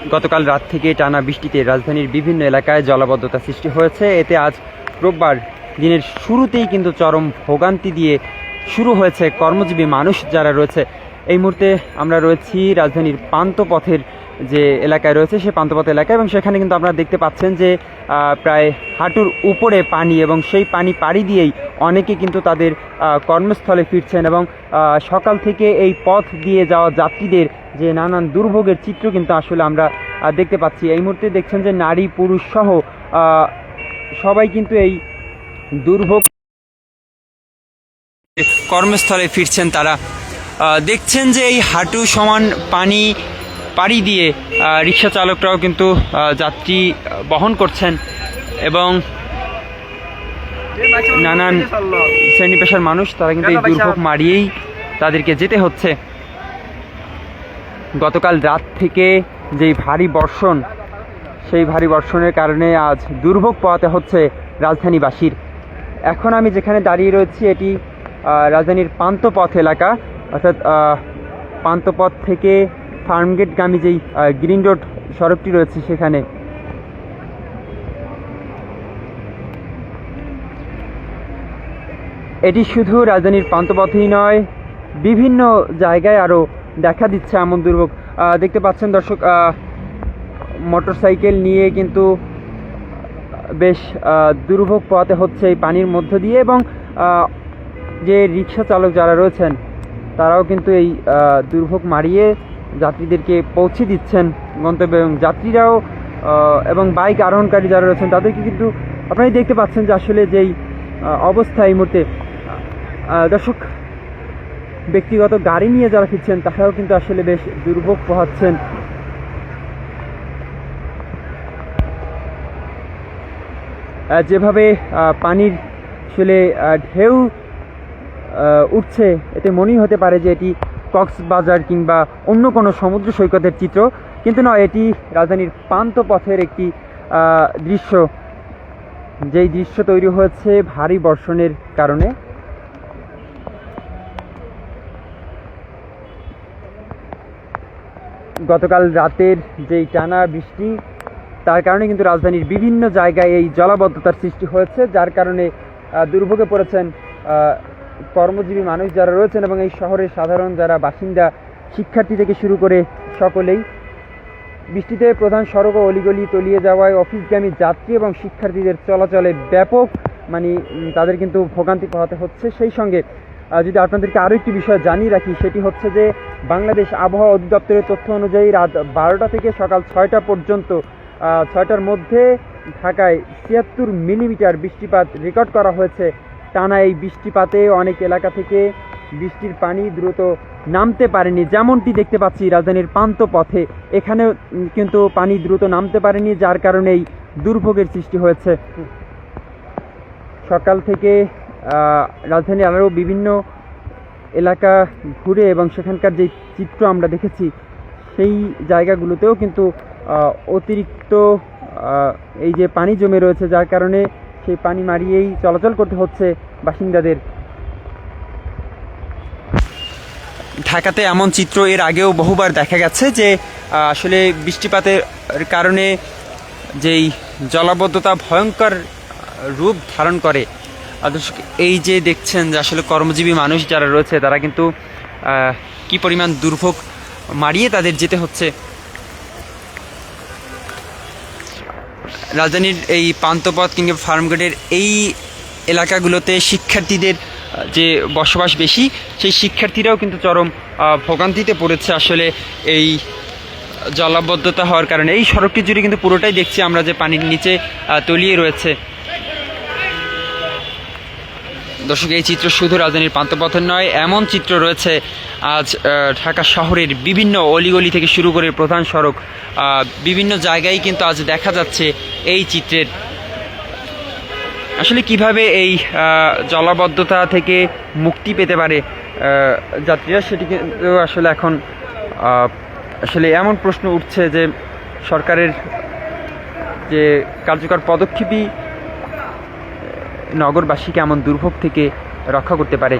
গতকাল রাত থেকে টানা বৃষ্টিতে রাজধানীর বিভিন্ন এলাকায় জলাবদ্ধতা সৃষ্টি হয়েছে। এতে আজ রোববার দিনের শুরুতেই কিন্তু চরম ভোগান্তি দিয়ে শুরু হয়েছে কর্মজীবী মানুষ যারা রয়েছে। এই মুহূর্তে আমরা রয়েছি রাজধানীর পান্থপথের যে এলাকায় রয়েছে সেই পান্থপথ এলাকায়, এবং সেখানে কিন্তু আপনারা দেখতে পাচ্ছেন যে প্রায় হাঁটুর উপরে পানি, এবং সেই পানি পাড়ি দিয়েই অনেকে কিন্তু তাদের কর্মস্থলে ফিরছেন। এবং সকাল থেকে এই পথ দিয়ে যাওয়া যাত্রীদের যে নানান দুর্ভোগের চিত্র কিন্তু আসলে আমরা দেখতে পাচ্ছি। এই মুহূর্তে দেখছেন যে নারী পুরুষ সহ সবাই কিন্তু এই দুর্ভোগ কর্মস্থলে ফিরছেন। তারা দেখছেন যে এই হাঁটু সমান পানি পাড়ি দিয়ে রিক্সা চালকরাও কিন্তু যাত্রী বহন করছেন, এবং নানান শ্রেণী পেশার মানুষ তারা কিন্তু এই দুর্ভোগ মারিয়েই তাদেরকে যেতে হচ্ছে। গতকাল রাত থেকে যেই ভারী বর্ষণ, সেই ভারী বর্ষণের কারণে আজ দুর্ভোগ পোহাতে হচ্ছে রাজধানীবাসীর। এখন আমি যেখানে দাঁড়িয়ে রয়েছি এটি রাজধানীর পান্থপথ এলাকা, অর্থাৎ পান্থপথ থেকে ফার্মগেটগামী যেই গ্রিন রোড সড়কটি রয়েছে সেখানে। এটি শুধু রাজধানীর পান্থপথেই নয়, বিভিন্ন জায়গায় আরও দেখা দিচ্ছে এমন দুর্ভোগ। দেখতে পাচ্ছেন দর্শক, মোটরসাইকেল নিয়ে কিন্তু বেশ দুর্ভোগ পোহাতে হচ্ছে এই পানির মধ্য দিয়ে, এবং যে রিক্সা চালক যারা রয়েছেন তারাও কিন্তু এই দুর্ভোগ মারিয়ে যাত্রীদেরকে পৌঁছে দিচ্ছেন গন্তব্যে, এবং যাত্রীরাও এবং বাইক আরোহণকারী যারা রয়েছেন তাদেরকে কিন্তু আপনারা দেখতে পাচ্ছেন যে আসলে যেই অবস্থা এই মুহূর্তে। দর্শক, ব্যক্তিগত গাড়ি নিয়ে যারা ফিরছেন তারাও কিন্তু আসলে বেশ দুর্ভোগ পোহাচ্ছেন। যেভাবে পানির আসলে ঢেউ উঠছে এতে মনেই হতে পারে যে এটি কক্সবাজার কিংবা অন্য কোনো সমুদ্র সৈকতের চিত্র, কিন্তু নয়, এটি রাজধানীর পান্থপথের একটি দৃশ্য, যেই দৃশ্য তৈরি হয়েছে ভারী বর্ষণের কারণে। গতকাল রাতের যেই টানা বৃষ্টি তার কারণে কিন্তু রাজধানীর বিভিন্ন জায়গায় এই জলাবদ্ধতার সৃষ্টি হয়েছে, যার কারণে দুর্ভোগে পড়েছেন কর্মজীবী মানুষ যারা রয়েছেন, এবং এই শহরের সাধারণ যারা বাসিন্দা, শিক্ষার্থী থেকে শুরু করে সকলেই। বৃষ্টিতে প্রধান সড়ক ও অলিগলি তলিয়ে যাওয়ায় অফিসগামী যাত্রী এবং শিক্ষার্থীদের চলাচলে ব্যাপক তাদের কিন্তু ভোগান্তি পোহাতে হচ্ছে। সেই সঙ্গে যদি আপনাদেরকে আরও একটি বিষয় জানিয়ে রাখি, সেটি হচ্ছে যে বাংলাদেশ আবহাওয়া অধিদপ্তরের তথ্য অনুযায়ী রাত 12টা থেকে সকাল 6টা পর্যন্ত 6টার মধ্যে ঢাকায় 76 মিলিমিটার বৃষ্টিপাত রেকর্ড করা হয়েছে। টানা এই বৃষ্টিপাতে অনেক এলাকা থেকে বৃষ্টির পানি দ্রুত নামতে পারেনি, যেমনটি দেখতে পাচ্ছি রাজধানীর পান্থপথে এখানেও কিন্তু পানি দ্রুত নামতে পারেনি, যার কারণেই দুর্ভোগের সৃষ্টি হয়েছে। সকাল থেকে রাজধানীর আরও বিভিন্ন এলাকা ঘুরে এবং সেখানকার যে চিত্র আমরা দেখেছি সেই জায়গাগুলোতেও কিন্তু অতিরিক্ত এই যে পানি জমে রয়েছে, যার কারণে সেই পানি মারিয়েই চলাচল করতে হচ্ছে বাসিন্দাদের। ঢাকাতে এমন চিত্র এর আগেও বহুবার দেখা গেছে যে আসলে বৃষ্টিপাতের কারণে যেই জলাবদ্ধতা ভয়ঙ্কর রূপ ধারণ করে। এই যে দেখছেন যে আসলে কর্মজীবী মানুষ যারা রয়েছে তারা কিন্তু কি পরিমাণ দুর্ভোগ মারিয়ে তাদের যেতে হচ্ছে। রাজধানীর এই পান্থপথ কিংবা ফার্মগেটের এই এলাকাগুলোতে শিক্ষার্থীদের যে বসবাস বেশি, সেই শিক্ষার্থীরাও কিন্তু চরম ভোগান্তিতে পড়েছে আসলে এই জলাবদ্ধতা হওয়ার কারণে। এই সড়কটি জুড়ে কিন্তু পুরোটাই দেখছি আমরা যে পানির নিচে তলিয়ে রয়েছে। দর্শক, এই চিত্র শুধু রাজধানীর পান্থপথের নয়, এমন চিত্র রয়েছে আজ ঢাকা শহরের বিভিন্ন অলিগলি থেকে শুরু করে প্রধান সড়ক বিভিন্ন জায়গায় কিন্তু আজ দেখা যাচ্ছে এই চিত্রের। আসলে কিভাবে এই জলাবদ্ধতা থেকে মুক্তি পেতে পারে যাত্রীরা, সেটি কিন্তু আসলে এখন আসলে এমন প্রশ্ন উঠছে যে সরকারের যে কার্যকর পদক্ষেপই নগরবাসীকে এমন দুর্ভোগ থেকে রক্ষা করতে পারে।